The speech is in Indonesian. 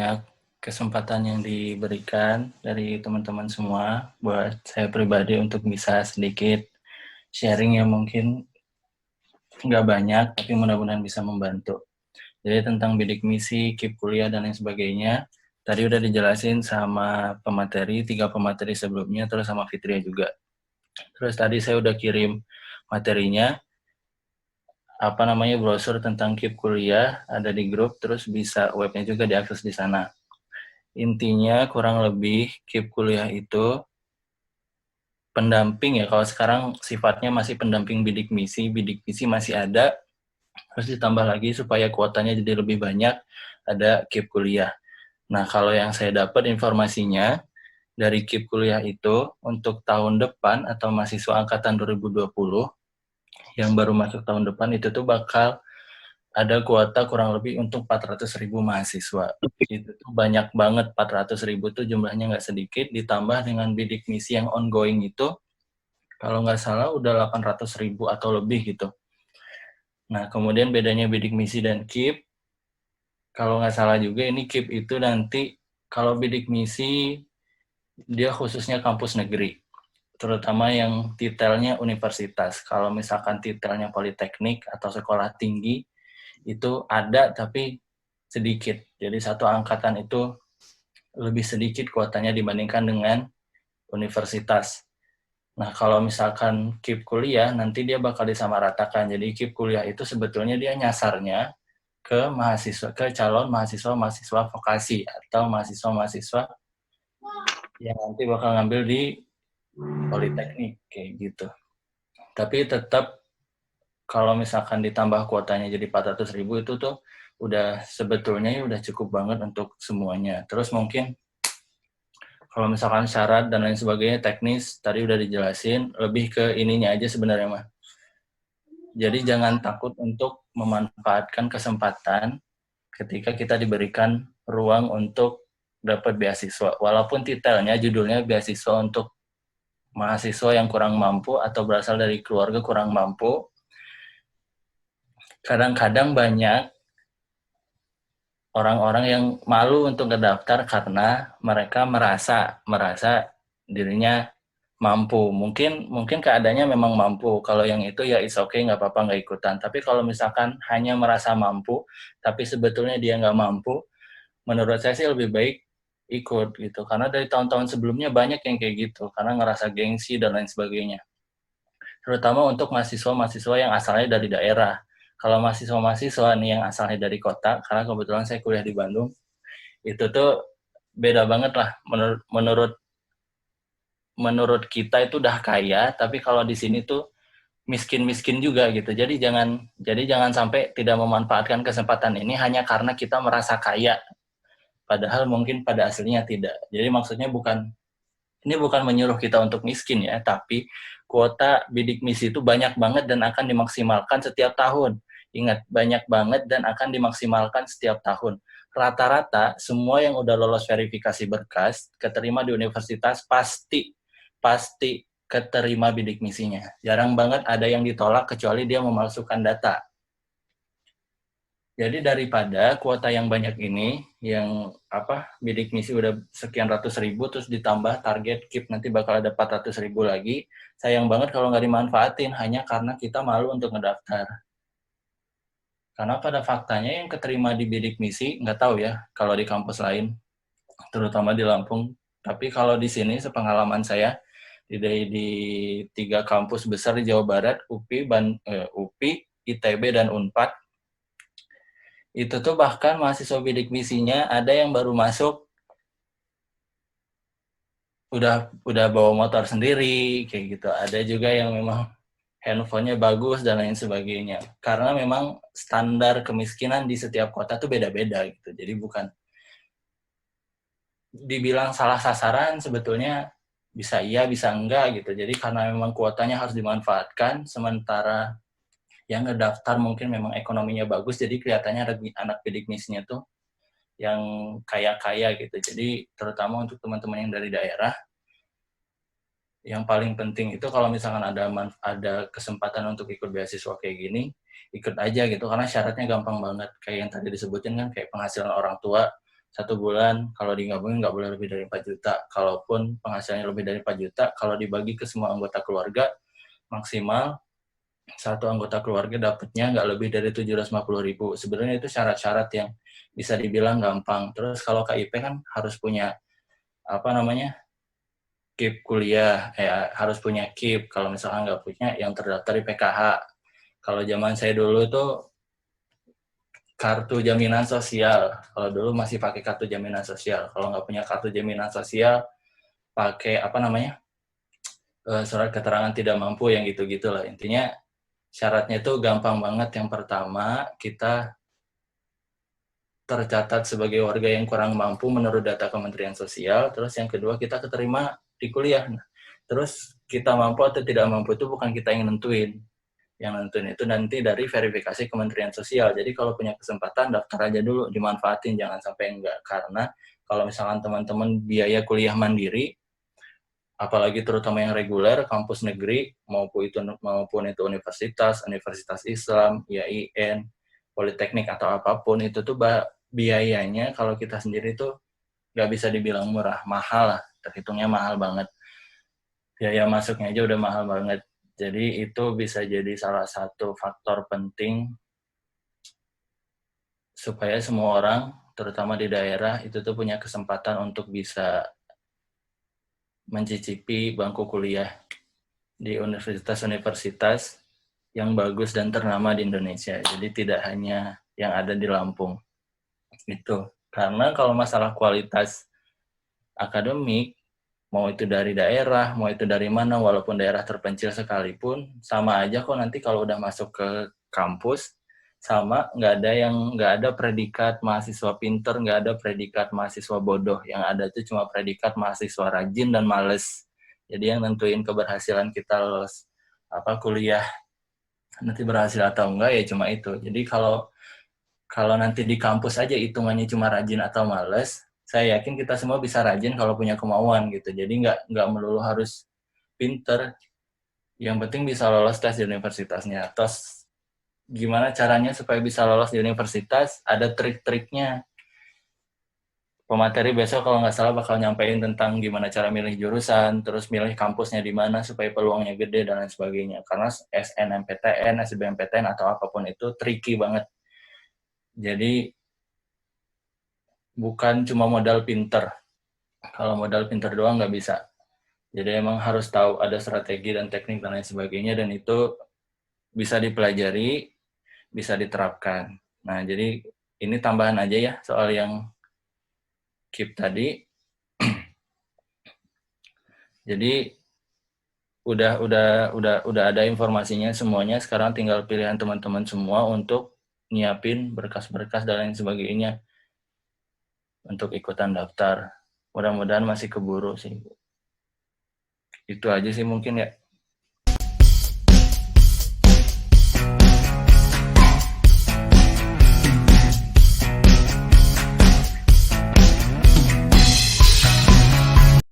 banyak kesempatan yang diberikan dari teman-teman semua buat saya pribadi untuk bisa sedikit sharing yang mungkin nggak banyak, tapi mudah-mudahan bisa membantu. Jadi tentang bidik misi, KIP kuliah, dan lain sebagainya, tadi udah dijelasin sama pemateri, 3 pemateri sebelumnya, terus sama Fitria juga. Terus tadi saya udah kirim materinya, brosur tentang KIP kuliah, ada di grup, terus bisa webnya juga diakses di sana. Intinya kurang lebih KIP kuliah itu pendamping ya, kalau sekarang sifatnya masih pendamping bidik misi masih ada, terus ditambah lagi supaya kuotanya jadi lebih banyak, ada KIP kuliah. Nah, kalau yang saya dapat informasinya, dari KIP kuliah itu, untuk tahun depan atau mahasiswa angkatan 2020, yang baru masuk tahun depan, itu tuh bakal ada kuota kurang lebih untuk 400.000 mahasiswa. Itu tuh banyak banget, 400.000 tuh jumlahnya nggak sedikit, ditambah dengan bidik misi yang ongoing itu, kalau nggak salah udah 800.000 atau lebih gitu. Nah, kemudian bedanya bidik misi dan KIP, kalau nggak salah juga ini KIP itu nanti, kalau bidik misi, dia khususnya kampus negeri, terutama yang titelnya universitas. Kalau misalkan titelnya politeknik atau sekolah tinggi, itu ada tapi sedikit. Jadi satu angkatan itu lebih sedikit kuotanya dibandingkan dengan universitas. Nah, kalau misalkan KIP kuliah, nanti dia bakal disamaratakan. Jadi KIP kuliah itu sebetulnya dia nyasarnya ke mahasiswa, ke calon mahasiswa vokasi atau mahasiswa yang nanti bakal ngambil di politeknik kayak gitu. Tapi tetap kalau misalkan ditambah kuotanya jadi 400.000 itu tuh udah sebetulnya ya udah cukup banget untuk semuanya. Terus mungkin kalau misalkan syarat dan lain sebagainya teknis tadi udah dijelasin, lebih ke ininya aja sebenarnya mah. Jadi jangan takut untuk memanfaatkan kesempatan ketika kita diberikan ruang untuk dapat beasiswa. Walaupun titelnya judulnya beasiswa untuk mahasiswa yang kurang mampu atau berasal dari keluarga kurang mampu, kadang-kadang banyak orang-orang yang malu untuk ngedaftar karena mereka merasa dirinya mampu. Mungkin keadaannya memang mampu. Kalau yang itu ya it's okay, nggak apa-apa nggak ikutan. Tapi kalau misalkan hanya merasa mampu, tapi sebetulnya dia nggak mampu, menurut saya sih lebih baik ikut gitu. Karena dari tahun-tahun sebelumnya banyak yang kayak gitu, karena ngerasa gengsi dan lain sebagainya. Terutama untuk mahasiswa-mahasiswa yang asalnya dari daerah. Kalau mahasiswa-mahasiswa nih yang asalnya dari kota, karena kebetulan saya kuliah di Bandung, itu tuh beda banget lah. Menurut kita itu udah kaya, tapi kalau di sini tuh miskin-miskin juga gitu. Jadi jangan sampai tidak memanfaatkan kesempatan ini hanya karena kita merasa kaya, padahal mungkin pada aslinya tidak. Jadi maksudnya ini bukan menyuruh kita untuk miskin ya, tapi kuota bidik misi itu banyak banget dan akan dimaksimalkan setiap tahun. Ingat, banyak banget dan akan dimaksimalkan setiap tahun. Rata-rata semua yang udah lolos verifikasi berkas, keterima di universitas pasti keterima bidik misinya. Jarang banget ada yang ditolak kecuali dia memalsukan data. Jadi daripada kuota yang banyak ini, yang bidik misi udah sekian ratus ribu, terus ditambah target KIP nanti bakal ada 400.000 lagi, sayang banget kalau nggak dimanfaatin hanya karena kita malu untuk ngedaftar. Karena pada faktanya yang keterima di bidik misi, nggak tahu ya kalau di kampus lain, terutama di Lampung. Tapi kalau di sini, sepengalaman saya, di 3 kampus besar di Jawa Barat, UPI, ITB, dan UNPAD, itu tuh bahkan mahasiswa bidik misinya ada yang baru masuk udah bawa motor sendiri kayak gitu. Ada juga yang memang handphonenya bagus dan lain sebagainya. Karena memang standar kemiskinan di setiap kota tuh beda-beda gitu. Jadi bukan dibilang salah sasaran, sebetulnya bisa iya bisa enggak gitu. Jadi karena memang kuotanya harus dimanfaatkan, sementara yang ngedaftar mungkin memang ekonominya bagus, jadi kelihatannya anak bidik misinya tuh yang kaya-kaya gitu. Jadi terutama untuk teman-teman yang dari daerah, yang paling penting itu kalau misalkan ada kesempatan untuk ikut beasiswa kayak gini, ikut aja gitu, karena syaratnya gampang banget. Kayak yang tadi disebutin kan, kayak penghasilan orang tua 1 bulan kalau digabungin nggak boleh lebih dari 4 juta. Kalaupun penghasilannya lebih dari 4 juta, kalau dibagi ke semua anggota keluarga, maksimal satu anggota keluarga dapatnya nggak lebih dari 750.000. Sebenarnya itu syarat-syarat yang bisa dibilang gampang. Terus kalau KIP kan harus punya apa namanya, KIP kuliah, harus punya KIP. Kalau misalkan nggak punya, yang terdaftar di PKH. Kalau zaman saya dulu tuh kartu jaminan sosial. Kalau dulu masih pakai kartu jaminan sosial. Kalau nggak punya kartu jaminan sosial, pakai apa namanya, surat keterangan tidak mampu yang gitu-gitu lah. Intinya syaratnya tuh gampang banget. Yang pertama, kita tercatat sebagai warga yang kurang mampu menurut data Kementerian Sosial. Terus yang kedua, kita keterima di kuliah. Nah, terus kita mampu atau tidak mampu itu bukan kita yang nentuin. Yang nentuin itu nanti dari verifikasi Kementerian Sosial. Jadi kalau punya kesempatan, daftar aja dulu, dimanfaatin, jangan sampai enggak. Karena kalau misalkan teman-teman biaya kuliah mandiri, apalagi terutama yang reguler, kampus negeri, maupun itu universitas, universitas Islam, IAIN, politeknik atau apapun, itu tuh biayanya kalau kita sendiri tuh nggak bisa dibilang murah, mahal lah, terhitungnya mahal banget. Biaya masuknya aja udah mahal banget. Jadi itu bisa jadi salah satu faktor penting supaya semua orang, terutama di daerah, itu tuh punya kesempatan untuk bisa mencicipi bangku kuliah di universitas-universitas yang bagus dan ternama di Indonesia. Jadi tidak hanya yang ada di Lampung. Itu. Karena kalau masalah kualitas akademik, mau itu dari daerah, mau itu dari mana, walaupun daerah terpencil sekalipun, sama aja kok nanti kalau udah masuk ke kampus, sama nggak ada predikat mahasiswa pinter, nggak ada predikat mahasiswa bodoh, yang ada itu cuma predikat mahasiswa rajin dan males. Jadi yang nentuin keberhasilan kita lulus kuliah nanti berhasil atau enggak ya cuma itu. Jadi kalau nanti di kampus aja hitungannya cuma rajin atau males, saya yakin kita semua bisa rajin kalau punya kemauan gitu. Jadi nggak melulu harus pinter. Yang penting bisa lolos tes di universitasnya. Terus gimana caranya supaya bisa lolos di universitas? Ada trik-triknya. Pemateri besok kalau nggak salah bakal nyampein tentang gimana cara milih jurusan, terus milih kampusnya di mana supaya peluangnya gede dan lain sebagainya. Karena SNMPTN, SBMPTN atau apapun itu tricky banget. Jadi bukan cuma modal pinter. Kalau modal pinter doang nggak bisa. Jadi emang harus tahu ada strategi dan teknik dan lain sebagainya, dan itu bisa dipelajari, bisa diterapkan. Nah, jadi ini tambahan aja ya soal yang KIP tadi. Jadi udah ada informasinya semuanya. Sekarang tinggal pilihan teman-teman semua untuk nyiapin berkas-berkas dan lain sebagainya untuk ikutan daftar. Mudah-mudahan masih keburu sih. Itu aja sih mungkin ya.